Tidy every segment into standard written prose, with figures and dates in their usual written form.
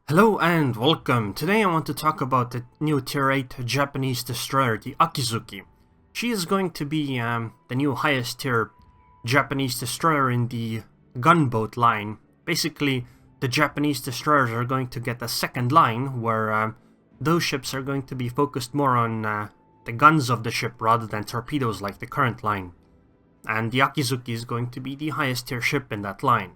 Hello and welcome. Today I want to talk about the new Tier 8 Japanese destroyer, the Akizuki. She is going to be the new highest tier Japanese destroyer in the gunboat line. Basically, the Japanese destroyers are going to get a second line where those ships are going to be focused more on the guns of the ship rather than torpedoes like the current line. And the Akizuki is going to be the highest tier ship in that line.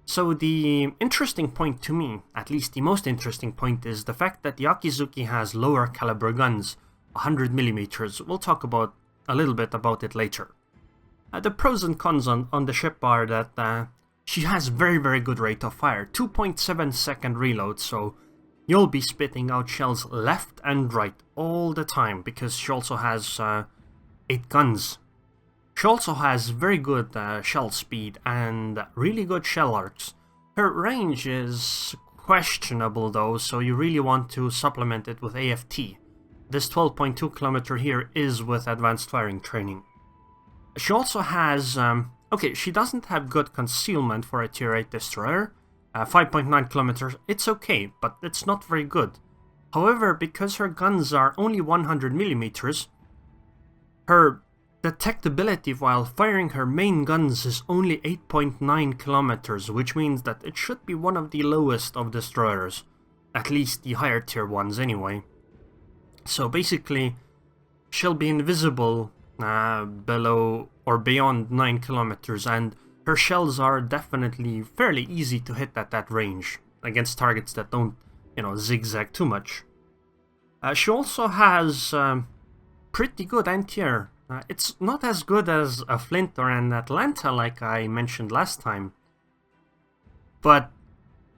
So the interesting point to me, at least the most interesting point, is the fact that the Akizuki has lower caliber guns, 100mm. We'll talk about a little bit about it later. The pros and cons on the ship are that she has very good rate of fire, 2.7 second reload, so you'll be spitting out shells left and right all the time, because she also has 8 guns. She also has very good shell speed and really good shell arcs. Her range is questionable though, so you really want to supplement it with AFT. This 12.2 km here is with advanced firing training. She also has, okay, she doesn't have good concealment for a tier 8 destroyer. 5.9 km, it's okay, but it's not very good. However, because her guns are only 100mm, her detectability while firing her main guns is only 8.9 km, which means that it should be one of the lowest of destroyers, at least the higher tier ones anyway. So basically, she'll be invisible below or beyond 9 km, and her shells are definitely fairly easy to hit at that range, against targets that don't, zigzag too much. She also has pretty good anti-air. It's not as good as a Flint or an Atlanta like I mentioned last time, but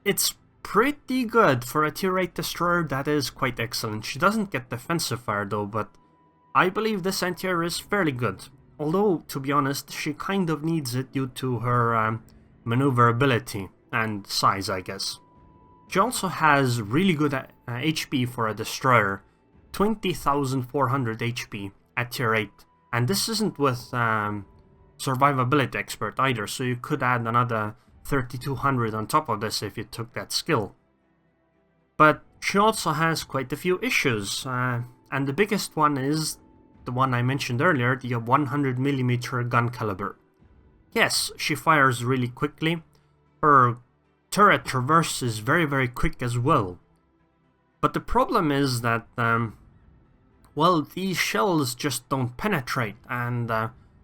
it's pretty good for a tier 8 destroyer. That is quite excellent. She doesn't get defensive fire though, but I believe this anti-air is fairly good. Although, to be honest, she kind of needs it due to her maneuverability and size, I guess. She also has really good HP for a destroyer, 20,400 HP at tier 8. And this isn't with survivability expert either, so you could add another 3200 on top of this if you took that skill. But she also has quite a few issues, and the biggest one is the one I mentioned earlier, the 100mm gun caliber. Yes, she fires really quickly, her turret traverse is very quick as well. But the problem is that well, these shells just don't penetrate, and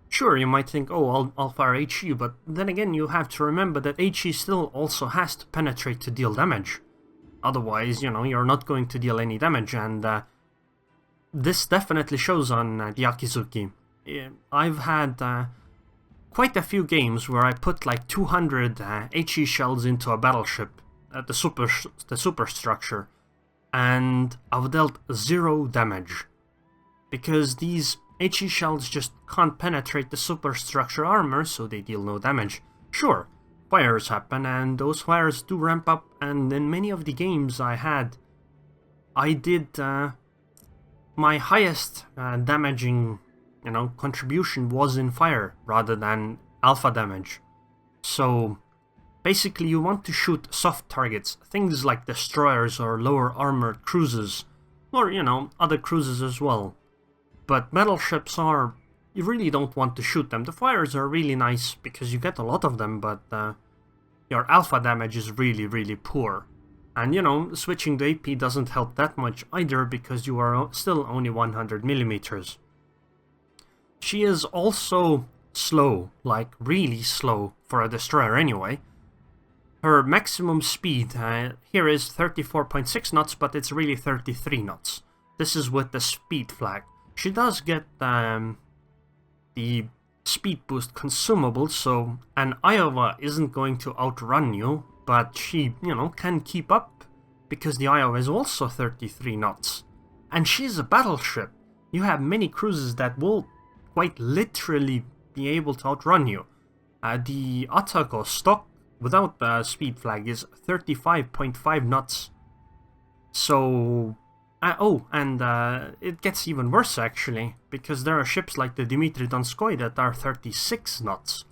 sure, you might think, oh, I'll fire HE, but then again, you have to remember that HE still also has to penetrate to deal damage. Otherwise, you're not going to deal any damage, and this definitely shows on the Akizuki. I've had quite a few games where I put like 200 HE shells into a battleship, the superstructure, and I've dealt 0 damage. Because these HE shells just can't penetrate the superstructure armor, so they deal no damage. Sure, fires happen, and those fires do ramp up, and in many of the games I had, I did my highest damaging, contribution was in fire rather than alpha damage. So basically you want to shoot soft targets, things like destroyers or lower armored cruisers, or other cruisers as well. But battleships you really don't want to shoot them. The fires are really nice because you get a lot of them, but your alpha damage is really poor. And switching to AP doesn't help that much either because you are still only 100mm. She is also slow, like really slow for a destroyer anyway. Her maximum speed here is 34.6 knots, but it's really 33 knots. This is with the speed flag. She does get the speed boost consumable, so an Iowa isn't going to outrun you, but she, can keep up, because the Iowa is also 33 knots. And she's a battleship. You have many cruisers that will quite literally be able to outrun you. The Atago stock without the speed flag is 35.5 knots. So it gets even worse actually, because there are ships like the Dmitry Donskoy that are 36 knots.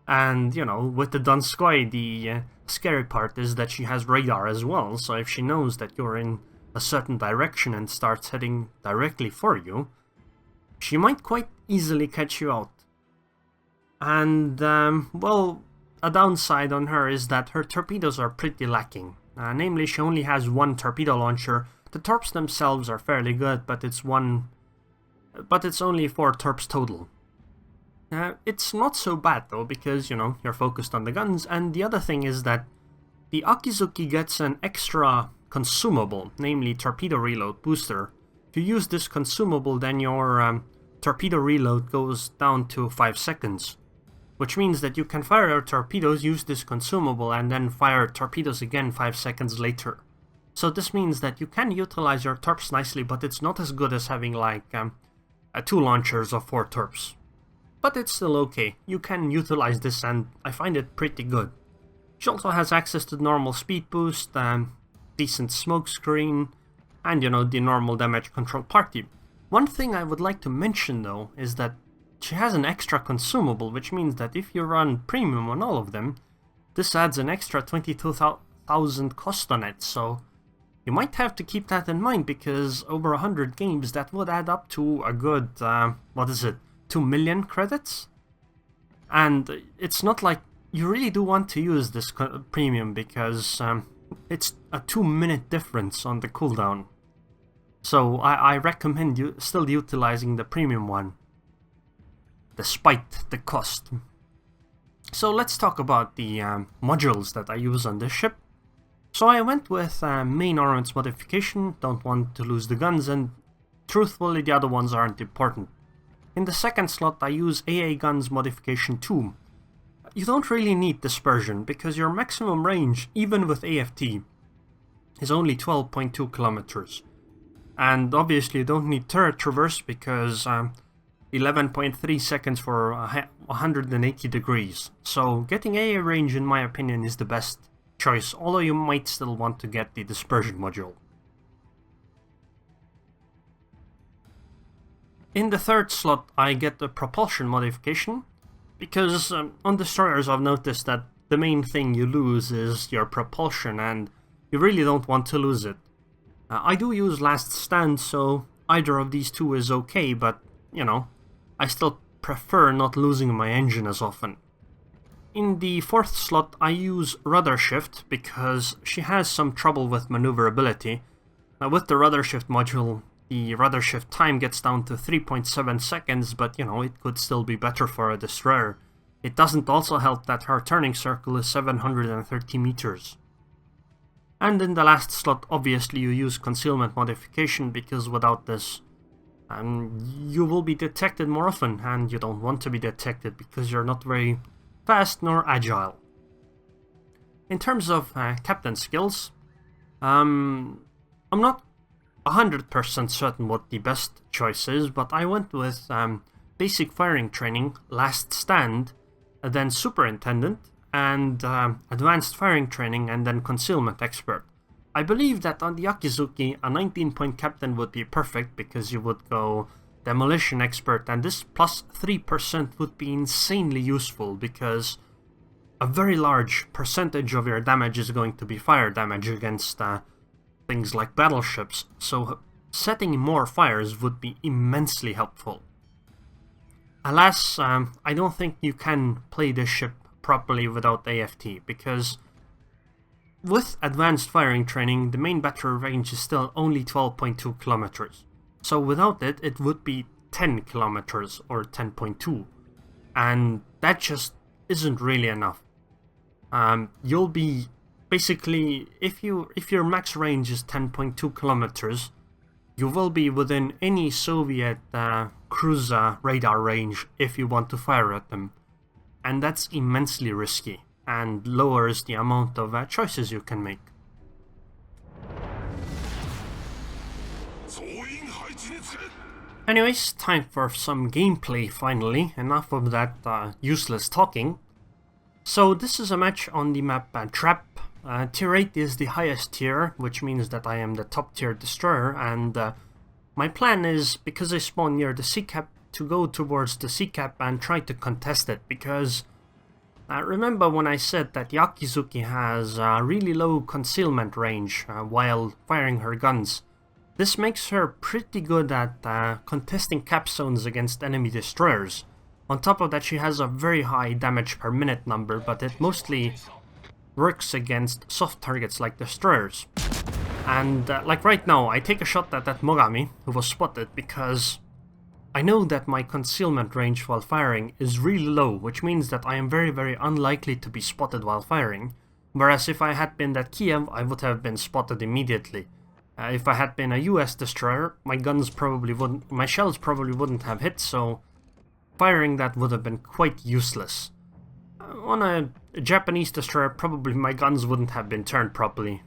And, with the Donskoy, the scary part is that she has radar as well, so if she knows that you're in a certain direction and starts heading directly for you, she might quite easily catch you out. And, well, a downside on her is that her torpedoes are pretty lacking. Namely, she only has one torpedo launcher. The torps themselves are fairly good, but it's only 4 torps total. It's not so bad though, because, you know, you're focused on the guns, and the other thing is that the Akizuki gets an extra consumable, namely torpedo reload booster. If you use this consumable, then your torpedo reload goes down to 5 seconds. Which means that you can fire your torpedoes, use this consumable, and then fire torpedoes again 5 seconds later. So this means that you can utilize your torps nicely, but it's not as good as having like 2 launchers of 4 torps. But it's still okay. You can utilize this, and I find it pretty good. She also has access to normal speed boost, decent smoke screen, and, you know, the normal damage control party. One thing I would like to mention though is that she has an extra consumable, which means that if you run premium on all of them, this adds an extra 22,000 cost on it, so you might have to keep that in mind, because over 100 games that would add up to a good, 2 million credits? And it's not like you really do want to use this premium, because it's a 2-minute difference on the cooldown. So I recommend you still utilizing the premium one, despite the cost. So let's talk about the modules that I use on this ship. So I went with main armaments modification, don't want to lose the guns, and truthfully the other ones aren't important. In the second slot I use AA guns modification 2. You don't really need dispersion, because your maximum range, even with AFT, is only 12.2 kilometers. And obviously you don't need turret traverse, because 11.3 seconds for 180 degrees. So getting AA range, in my opinion, is the best choice, although you might still want to get the dispersion module. In the third slot I get the propulsion modification, because on destroyers I've noticed that the main thing you lose is your propulsion, and you really don't want to lose it. I do use last stand, so either of these two is okay, but, you know, I still prefer not losing my engine as often. In the fourth slot I use Rudder Shift, because she has some trouble with maneuverability. With the Rudder Shift module, the Rudder Shift time gets down to 3.7 seconds, but, you know, it could still be better for a destroyer. It doesn't also help that her turning circle is 730 meters. And in the last slot, obviously you use concealment modification, because without this, you will be detected more often, and you don't want to be detected because you're not very fast nor agile. In terms of captain skills, I'm not 100% certain what the best choice is, but I went with basic firing training, last stand, then superintendent, and advanced firing training, and then concealment expert. I believe that on the Akizuki, a 19-point captain would be perfect, because you would go demolition expert, and this plus 3% would be insanely useful, because a very large percentage of your damage is going to be fire damage against things like battleships, so setting more fires would be immensely helpful. Alas, I don't think you can play this ship properly without AFT, because with advanced firing training, the main battery range is still only 12.2 kilometers. So without it, it would be 10 kilometers or 10.2, and that just isn't really enough. You'll be basically, if your max range is 10.2 kilometers, you will be within any Soviet cruiser radar range if you want to fire at them, and that's immensely risky and lowers the amount of choices you can make. Anyways, time for some gameplay finally, enough of that useless talking. So this is a match on the map Trap. Tier 8 is the highest tier, which means that I am the top tier destroyer, and my plan is, because I spawn near the sea cap, to go towards the sea cap and try to contest it, because Remember when I said that the Akizuki has a really low concealment range while firing her guns? This makes her pretty good at contesting cap zones against enemy destroyers. On top of that, she has a very high damage per minute number, but it mostly works against soft targets like destroyers. And like right now, I take a shot at that Mogami who was spotted because I know that my concealment range while firing is really low, which means that I am very unlikely to be spotted while firing. Whereas if I had been that Kiev, I would have been spotted immediately. If I had been a US destroyer, my shells probably wouldn't have hit, so firing that would have been quite useless. On a Japanese destroyer, probably my guns wouldn't have been turned properly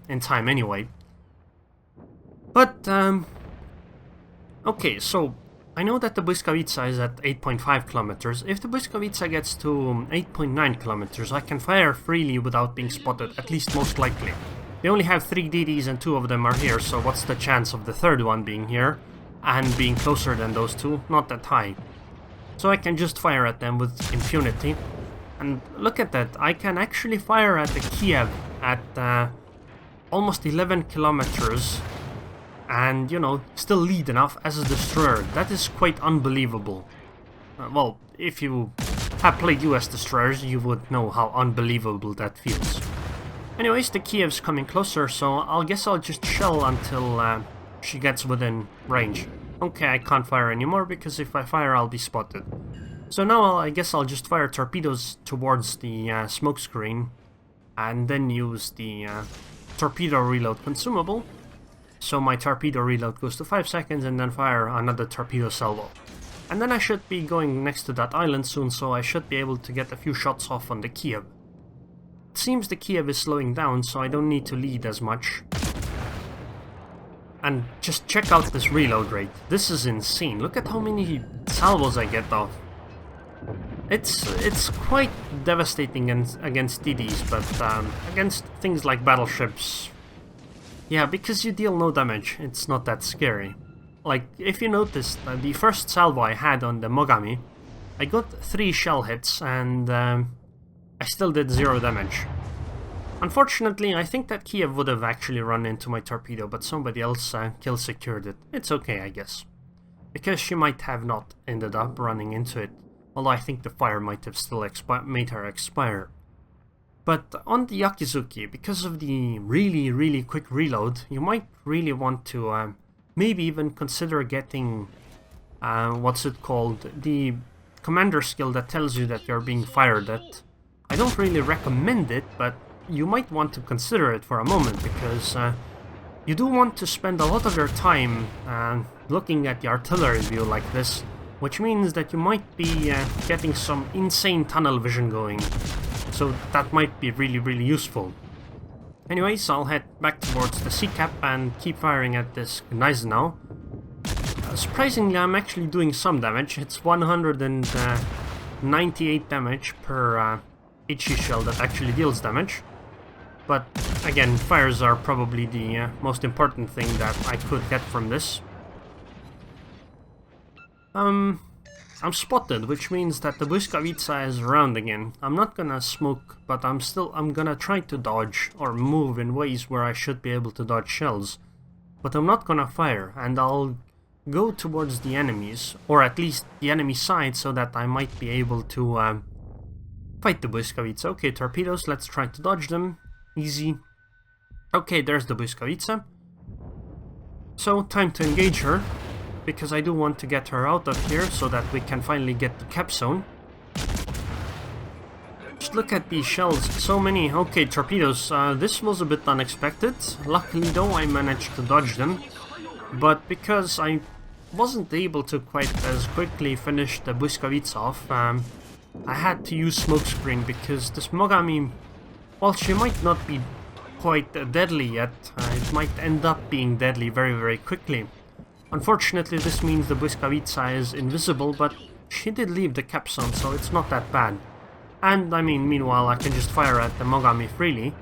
in time anyway. But, okay, so I know that the Błyskawica is at 8.5 kilometers. If the Błyskawica gets to 8.9 kilometers, I can fire freely without being spotted, at least most likely. They only have 3 DDs and 2 of them are here, so what's the chance of the third one being here and being closer than those two? Not that high. So I can just fire at them with impunity. And look at that, I can actually fire at the Kiev at almost 11 kilometers and, you know, still lead enough as a destroyer. That is quite unbelievable. Well, if you have played US destroyers, you would know how unbelievable that feels. Anyways, the Kiev's coming closer, so I guess I'll just shell until she gets within range. Okay, I can't fire anymore because if I fire, I'll be spotted. So now I guess I'll just fire torpedoes towards the smoke screen and then use the torpedo reload consumable. So my torpedo reload goes to 5 seconds and then fire another torpedo salvo. And then I should be going next to that island soon, so I should be able to get a few shots off on the Kiev. It seems the Kiev is slowing down, so I don't need to lead as much. And just check out this reload rate. This is insane. Look at how many salvos I get off. It's quite devastating against DDs, but against things like battleships, yeah, because you deal no damage, it's not that scary. Like, if you noticed, the first salvo I had on the Mogami, I got 3 shell hits and I still did 0 damage. Unfortunately, I think that Kiev would have actually run into my torpedo, but somebody else kill secured it. It's okay, I guess. Because she might have not ended up running into it. Although I think the fire might have still made her expire. But on the Akizuki, because of the really quick reload, you might really want to maybe even consider getting, what's it called, the commander skill that tells you that you're being fired at. I don't really recommend it, but you might want to consider it for a moment, because you do want to spend a lot of your time looking at the artillery view like this, which means that you might be getting some insane tunnel vision going. So that might be really useful. Anyways, I'll head back towards the sea cap and keep firing at this Gneisenau. Surprisingly, I'm actually doing some damage. It's 198 damage per HE shell that actually deals damage. But again, fires are probably the most important thing that I could get from this. I'm spotted, which means that the Błyskawica is around again. I'm not gonna smoke, but I'm gonna try to dodge or move in ways where I should be able to dodge shells. But I'm not gonna fire, and I'll go towards the enemies, or at least the enemy side, so that I might be able to fight the Błyskawica. Okay, torpedoes, let's try to dodge them. Easy. Okay, there's the Błyskawica. So, time to engage her, because I do want to get her out of here so that we can finally get the cap zone. Just look at these shells, so many. Okay, torpedoes, this was a bit unexpected. Luckily though, I managed to dodge them, but because I wasn't able to quite as quickly finish the Błyskawica off, I had to use smokescreen, because this Mogami, while she might not be quite deadly yet, it might end up being deadly very quickly. Unfortunately, this means the Błyskawica is invisible, but she did leave the cap zone, so it's not that bad. And, I mean, meanwhile, I can just fire at the Mogami freely,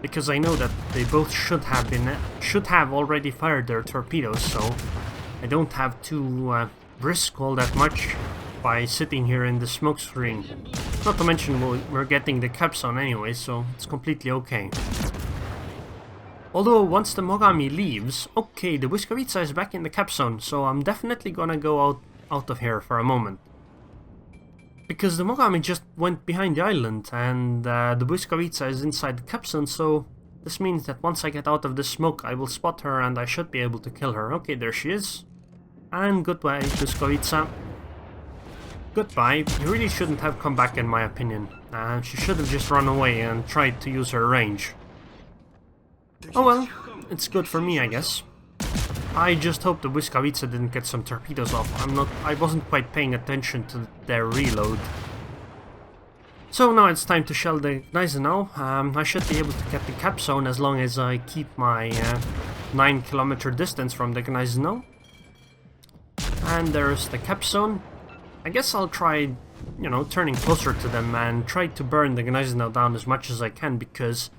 because I know that they both should have already fired their torpedoes, so I don't have to risk all that much by sitting here in the smoke screen. Not to mention we're getting the capstone anyway, so it's completely okay. Although once the Mogami leaves, okay, the Błyskawica is back in the capstone, so I'm definitely gonna go out of here for a moment. Because the Mogami just went behind the island, and the Błyskawica is inside the capstone, so this means that once I get out of the smoke, I will spot her and I should be able to kill her. Okay, there she is. And goodbye, Błyskawica. Goodbye. You really shouldn't have come back in my opinion. She should have just run away and tried to use her range. Oh well, it's good for me, I guess. I just hope the Błyskawica didn't get some torpedoes off. I wasn't quite paying attention to their reload. So now it's time to shell the Gneisenau. I should be able to get the capstone as long as I keep my 9-kilometer distance from the Gneisenau. And there's the capstone. I guess I'll try, turning closer to them and try to burn the Gneisenau down as much as I can, because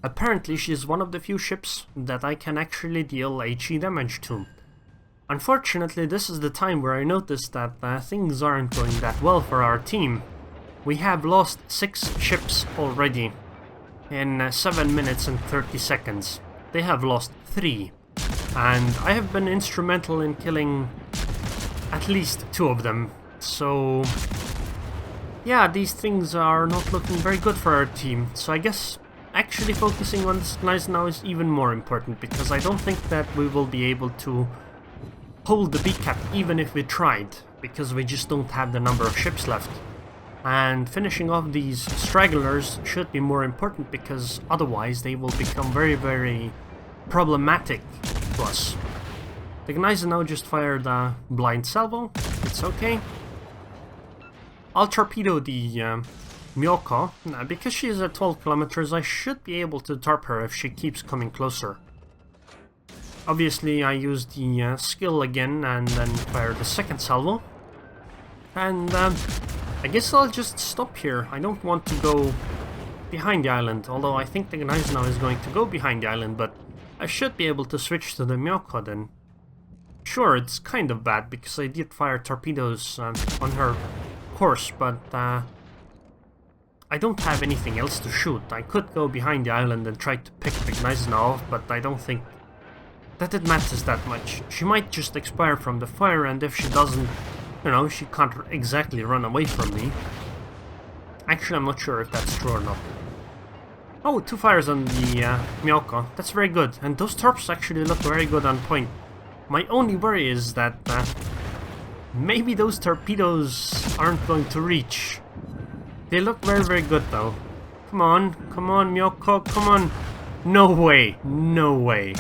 apparently she's one of the few ships that I can actually deal HE damage to. Unfortunately, this is the time where I noticed that things aren't going that well for our team. We have lost 6 ships already in 7 minutes and 30 seconds. They have lost 3. And I have been instrumental in killing at least 2 of them. So yeah, these things are not looking very good for our team. So I guess actually focusing on this Gneisenau is even more important, because I don't think that we will be able to hold the B-cap even if we tried, because we just don't have the number of ships left. And finishing off these stragglers should be more important, because otherwise they will become very, very problematic to us. The Gneisenau just fired a blind salvo. It's okay. I'll torpedo the Myoko. Because she is at 12 kilometers, I should be able to torp her if she keeps coming closer. Obviously, I used the skill again and then fired the second salvo. And I guess I'll just stop here. I don't want to go behind the island, although I think the Gneisenau is going to go behind the island, but I should be able to switch to the Myoko then. Sure, it's kind of bad because I did fire torpedoes on her course, but I don't have anything else to shoot. I could go behind the island and try to pick the Gneisenau off, but I don't think that it matters that much. She might just expire from the fire, and if she doesn't, she can't exactly run away from me. Actually, I'm not sure if that's true or not. Oh, 2 fires on the Myoko. That's very good, and those torps actually look very good on point. My only worry is that maybe those torpedoes aren't going to reach. They look very, very good though. Come on, Myoko, come on. No way, no way.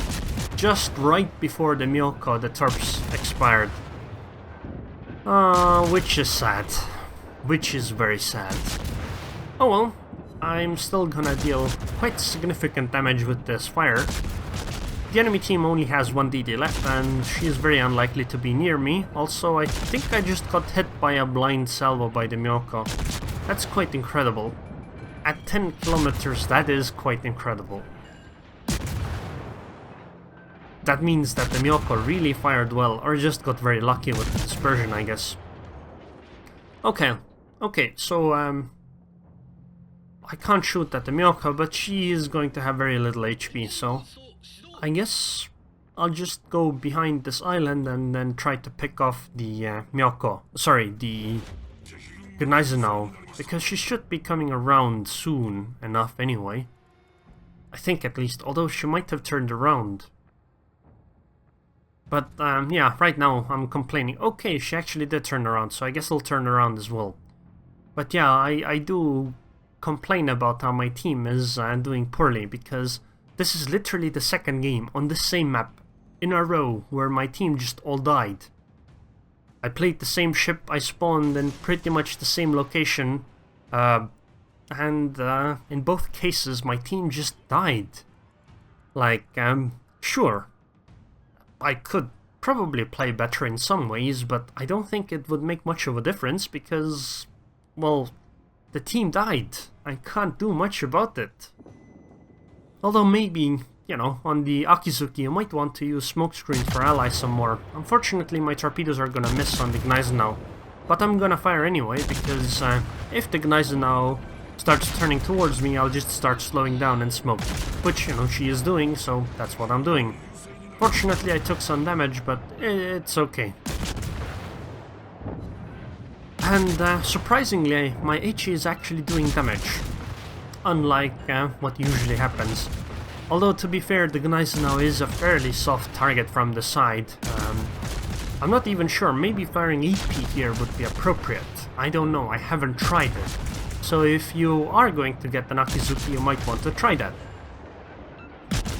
Just right before the Myoko, the torps expired. Which is sad. Which is very sad. Oh well, I'm still gonna deal quite significant damage with this fire. The enemy team only has 1 DD left, and she is very unlikely to be near me. Also, I think I just got hit by a blind salvo by the Myoko. That's quite incredible. At 10 kilometers, that is quite incredible. That means that the Myoko really fired well, or just got very lucky with the dispersion, I guess. Okay, so I can't shoot at the Myoko, but she is going to have very little HP, so I guess I'll just go behind this island and then try to pick off the Myoko. Sorry, the Gneisenau, because she should be coming around soon enough anyway. I think at least, although she might have turned around. But yeah, right now I'm complaining. Okay, she actually did turn around, so I guess I'll turn around as well. But yeah, I do complain about how my team is doing poorly, because this is literally the 2nd game on the same map in a row where my team just all died. I played the same ship, I spawned in pretty much the same location, and in both cases my team just died. Like, sure, I could probably play better in some ways, but I don't think it would make much of a difference because, well, the team died. I can't do much about it. Although maybe, on the Akizuki you might want to use smokescreen for allies some more. Unfortunately, my torpedoes are gonna miss on the Gneisenau. But I'm gonna fire anyway, because if the Gneisenau starts turning towards me, I'll just start slowing down and smoke. Which, you know, she is doing, so that's what I'm doing. Fortunately, I took some damage, but it's okay. And surprisingly, my HE is actually doing damage. Unlike what usually happens. Although, to be fair, the Gneisenau is a fairly soft target from the side. I'm not even sure, maybe firing EP here would be appropriate. I don't know, I haven't tried it. So if you are going to get an Akizuki, you might want to try that.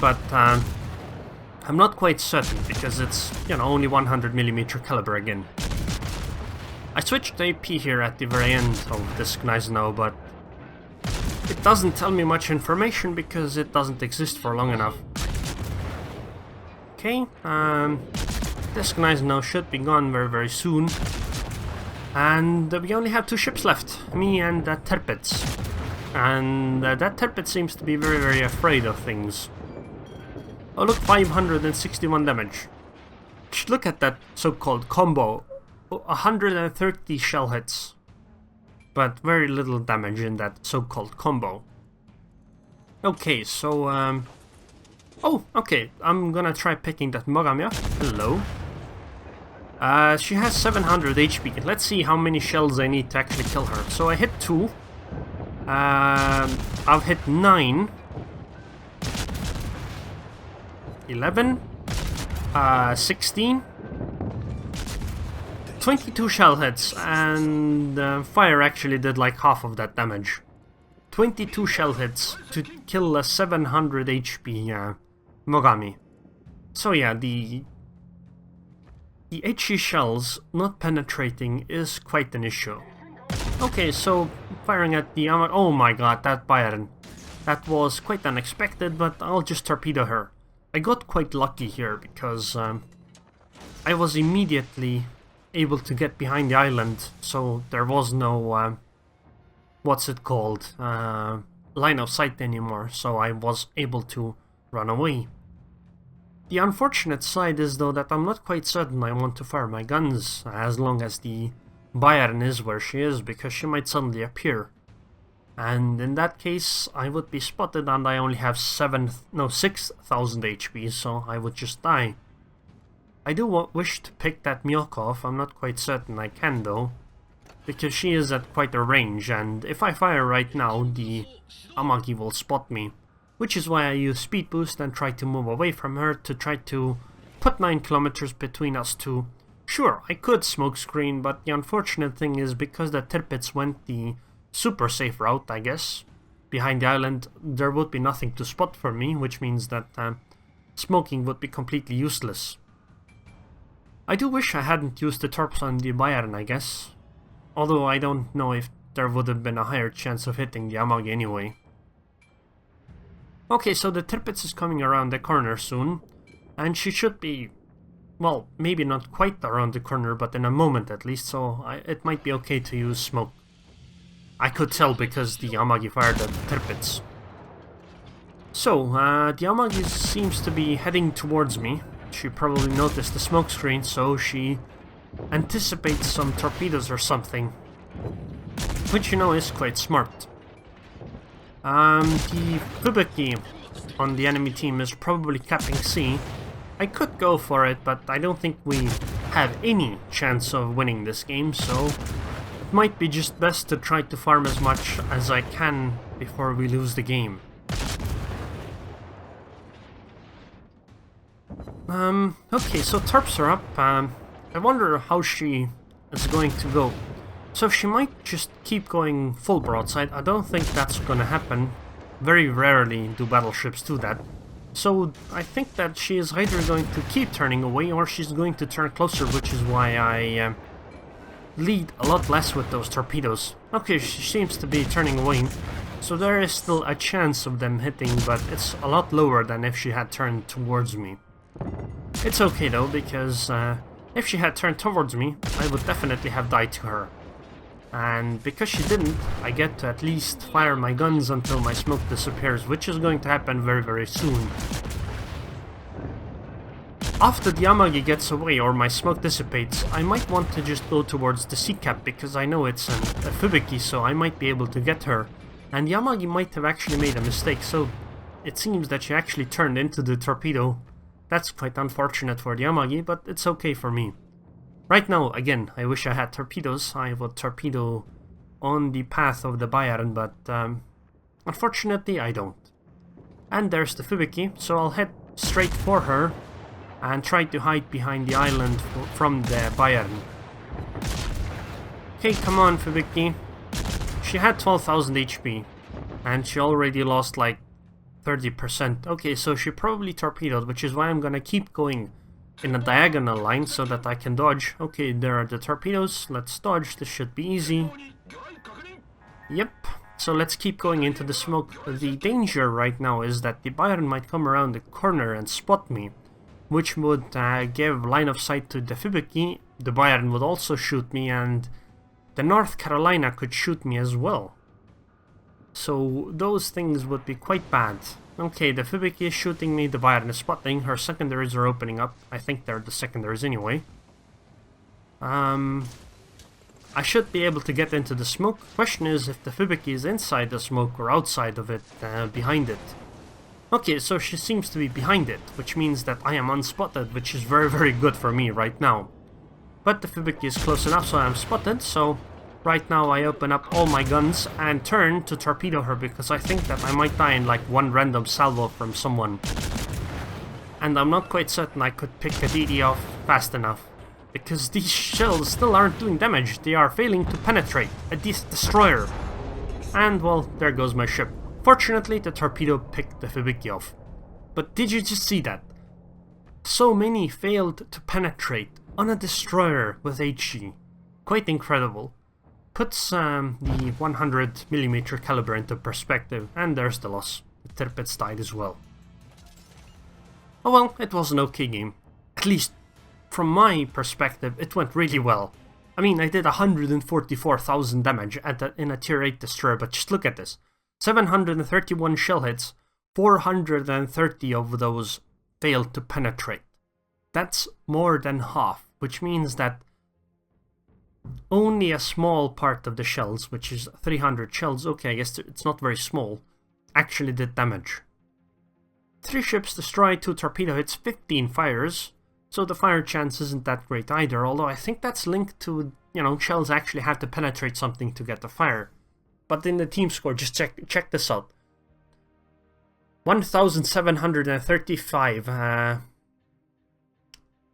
But I'm not quite certain, because it's, you know, only 100mm caliber again. I switched to AP here at the very end of this Gneisenau, but it doesn't tell me much information because it doesn't exist for long enough. Okay, this Gneisenau should be gone very, very soon. And we only have 2 ships left, me and that Torpedoes. And that Torpedo seems to be very, very afraid of things. Oh look, 561 damage. Just look at that so-called combo. 130 shell hits. But very little damage in that so-called combo. Okay, so oh, okay, I'm gonna try picking that Mogami up. Hello. She has 700 HP. Let's see how many shells I need to actually kill her. So I hit 2. I've hit 9. 11. 16. 22 shell hits, and fire actually did like half of that damage. 22 shell hits to kill a 700 HP Mogami. So yeah, the HE shells not penetrating is quite an issue. Okay, so firing at the oh my god, that Bayern. That was quite unexpected, but I'll just torpedo her. I got quite lucky here because I was immediately able to get behind the island, so there was no what's it called, line of sight anymore, so I was able to run away. The unfortunate side is though that I'm not quite certain I want to fire my guns as long as the Bayern is where she is, because she might suddenly appear. And in that case I would be spotted and I only have 6,000 HP, so I would just die. I do wish to pick that Myokov, I'm not quite certain I can though, because she is at quite a range, and if I fire right now, the Amagi will spot me, which is why I use speed boost and try to move away from her to try to put 9 kilometers between us two. Sure, I could smoke screen, but the unfortunate thing is because the Tirpitz went the super safe route, I guess, behind the island, there would be nothing to spot for me, which means that smoking would be completely useless. I do wish I hadn't used the torps on the Bayern, I guess. Although I don't know if there would have been a higher chance of hitting the Amagi anyway. Okay, so the Tirpitz is coming around the corner soon. And she should be, well, maybe not quite around the corner, but in a moment at least, so it might be okay to use smoke. I could tell because the Amagi fired at the Tirpitz. So, the Amagi seems to be heading towards me. She probably noticed the smoke screen, so she anticipates some torpedoes or something. Which, you know, is quite smart. The Fubuki on the enemy team is probably capping C. I could go for it, but I don't think we have any chance of winning this game, so it might be just best to try to farm as much as I can before we lose the game. Okay, so Torps are up. I wonder how she is going to go. So she might just keep going full broadside. I don't think that's gonna happen. Very rarely do battleships do that. So I think that she is either going to keep turning away or she's going to turn closer, which is why I lead a lot less with those torpedoes. Okay, she seems to be turning away. So there is still a chance of them hitting, but it's a lot lower than if she had turned towards me. It's okay though, because if she had turned towards me, I would definitely have died to her. And because she didn't, I get to at least fire my guns until my smoke disappears, which is going to happen very, very soon. after the Yamagi gets away or my smoke dissipates, I might want to just go towards the sea cap because I know it's a Fubuki, so I might be able to get her. And Yamagi might have actually made a mistake, so it seems that she actually turned into the Torpedo. That's quite unfortunate for the Yamagi, but it's okay for me. Right now, again, I wish I had Torpedoes. I have a Torpedo on the path of the Bayern, but unfortunately I don't. And there's the Fubuki, so I'll head straight for her and try to hide behind the island from the Bayern. Okay, come on, Fubuki. She had 12,000 HP, and she already lost like 30%. Okay, so she probably torpedoed, which is why I'm gonna keep going in a diagonal line so that I can dodge. Okay, there are the torpedoes. Let's dodge. This should be easy. Yep. So let's keep going into the smoke. The danger right now is that the Bayern might come around the corner and spot me, which would give line of sight to the Fubuki. The Bayern would also shoot me, and the North Carolina could shoot me as well. So those things would be quite bad. Okay, the Fubuki is shooting me, the Bayern is spotting, her secondaries are opening up. I think they're the secondaries anyway. I should be able to get into the smoke. Question is if the Fubuki is inside the smoke or outside of it, behind it. Okay, so she seems to be behind it, which means that I am unspotted, which is very, very good for me right now. But the Fubuki is close enough so I'm spotted, so right now I open up all my guns and turn to torpedo her because I think that I might die in like one random salvo from someone. And I'm not quite certain I could pick a DD off fast enough, because these shells still aren't doing damage. They are failing to penetrate a destroyer. And well, there goes my ship. Fortunately, the torpedo picked the Fubuki off. But did you just see that? So many failed to penetrate on a destroyer with HE. Quite incredible. Puts the 100mm caliber into perspective, and there's the loss. The Tirpitz died as well. Oh well, it was an okay game. At least, from my perspective, it went really well. I mean, I did 144,000 damage in a tier 8 destroyer, but just look at this. 731 shell hits, 430 of those failed to penetrate. That's more than half, which means that only a small part of the shells, which is 300 shells, okay, I guess it's not very small, actually did damage. 3 ships destroyed, 2 torpedo hits, 15 fires, so the fire chance isn't that great either, although I think that's linked to, you know, shells actually have to penetrate something to get the fire. But in the team score, just check this out. 1,735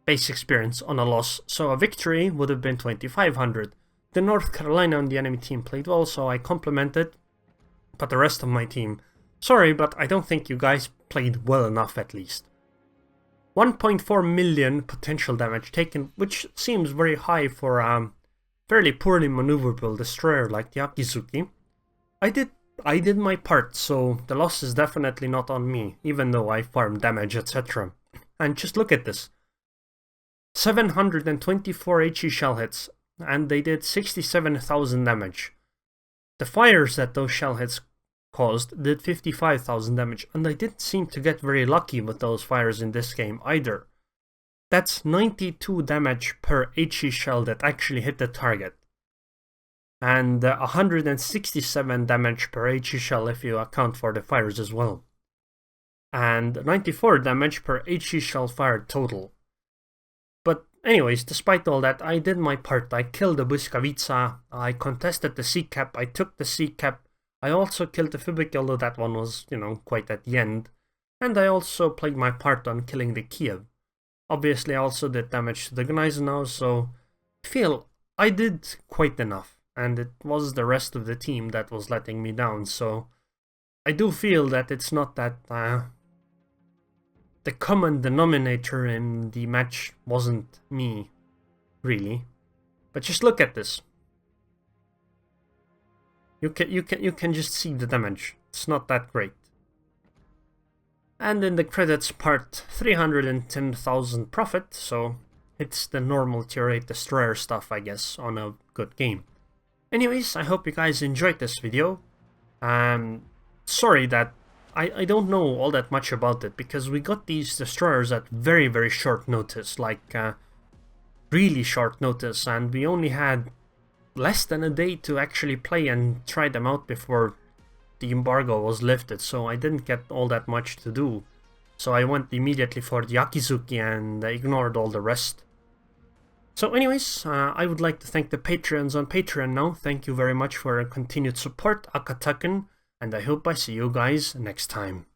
base experience on a loss, so a victory would have been 2,500. The North Carolina on the enemy team played well, so I complimented, but the rest of my team, sorry, but I don't think you guys played well enough at least. 1.4 million potential damage taken, which seems very high for a fairly poorly maneuverable destroyer like the Akizuki. I did my part, so the loss is definitely not on me, even though I farmed damage, etc. And just look at this. 724 HE shell hits, and they did 67,000 damage. The fires that those shell hits caused did 55,000 damage, and I didn't seem to get very lucky with those fires in this game either. That's 92 damage per HE shell that actually hit the target. And 167 damage per HE shell if you account for the fires as well. And 94 damage per HE shell fired total. But anyways, despite all that, I did my part. I killed the Błyskawica, I contested the sea cap, I took the sea cap, I also killed the Fubuki, although that one was, you know, quite at the end. And I also played my part on killing the Kiev. Obviously I also did damage to the Gneisenau, so I feel I did quite enough. And it was the rest of the team that was letting me down, so I do feel that it's not that the common denominator in the match wasn't me, really. But just look at this. You can just see the damage. It's not that great. And in the credits part, 310,000 profit, so it's the normal tier 8 destroyer stuff, I guess, on a good game. Anyways, I hope you guys enjoyed this video. Sorry that I don't know all that much about it, because we got these destroyers at very, very short notice, like really short notice, and we only had less than a day to actually play and try them out before the embargo was lifted, so I didn't get all that much to do. So I went immediately for the Akizuki and ignored all the rest. So anyways, I would like to thank the Patreons on Patreon now. Thank you very much for your continued support, Akataken, and I hope I see you guys next time.